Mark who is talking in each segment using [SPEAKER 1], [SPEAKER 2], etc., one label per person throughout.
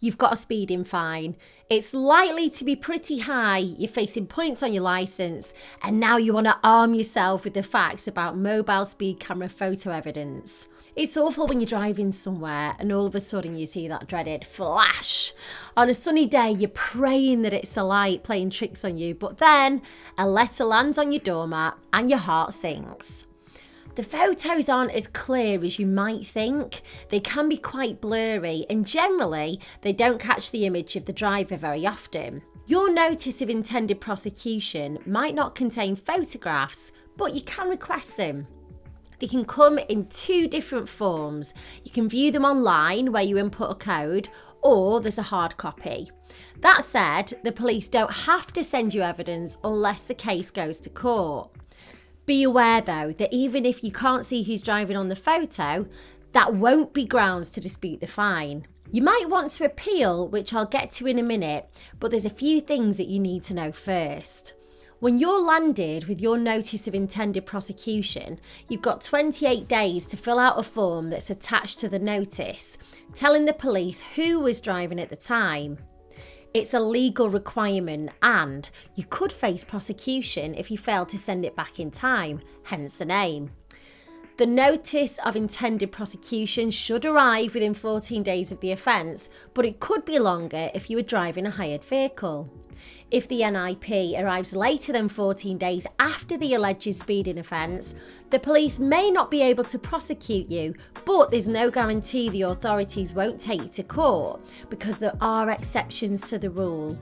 [SPEAKER 1] you've got a speeding fine. It's likely to be pretty high, you're facing points on your licence, and now you want to arm yourself with the facts about mobile speed camera photo evidence. It's awful when you're driving somewhere and all of a sudden you see that dreaded flash. On a sunny day, you're praying that it's a light playing tricks on you, but then a letter lands on your doormat and your heart sinks. The photos aren't as clear as you might think. They can be quite blurry and generally they don't catch the image of the driver very often. Your notice of intended prosecution might not contain photographs, but you can request them. They can come in two different forms. You can view them online where you input a code, or there's a hard copy. That said, the police don't have to send you evidence unless the case goes to court. Be aware though that even if you can't see who's driving on the photo, that won't be grounds to dispute the fine. You might want to appeal, which I'll get to in a minute, but there's a few things that you need to know first. When you're landed with your notice of intended prosecution, you've got 28 days to fill out a form that's attached to the notice, telling the police who was driving at the time. It's a legal requirement and you could face prosecution if you fail to send it back in time, hence the name. The notice of intended prosecution should arrive within 14 days of the offence, but it could be longer if you were driving a hired vehicle. If the NIP arrives later than 14 days after the alleged speeding offence, the police may not be able to prosecute you, but there's no guarantee the authorities won't take you to court because there are exceptions to the rule.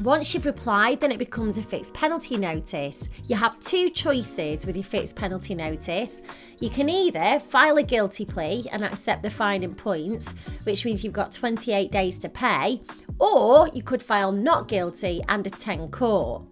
[SPEAKER 1] Once you've replied, then it becomes a fixed penalty notice. You have two choices with your fixed penalty notice. You can either file a guilty plea and accept the fine in points, which means you've got 28 days to pay, or you could file not guilty and attend court.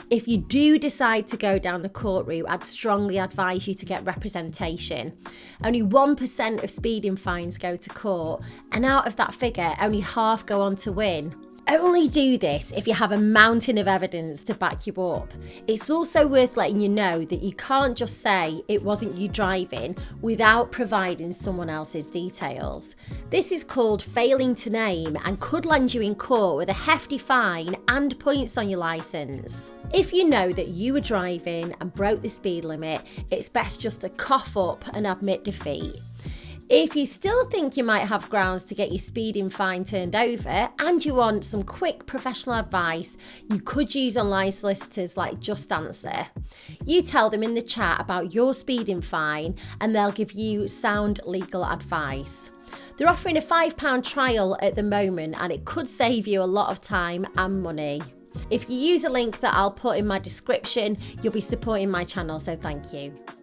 [SPEAKER 1] If you do decide to go down the court route, I'd strongly advise you to get representation. Only 1% of speeding fines go to court, and out of that figure, only half go on to win. Only do this if you have a mountain of evidence to back you up. It's also worth letting you know that you can't just say it wasn't you driving without providing someone else's details. This is called failing to name and could land you in court with a hefty fine and points on your licence. If you know that you were driving and broke the speed limit, it's best just to cough up and admit defeat. If you still think you might have grounds to get your speeding fine turned over and you want some quick professional advice, you could use online solicitors like JustAnswer. You tell them in the chat about your speeding fine and they'll give you sound legal advice. They're offering a £5 trial at the moment and it could save you a lot of time and money. If you use a link that I'll put in my description, you'll be supporting my channel, so thank you.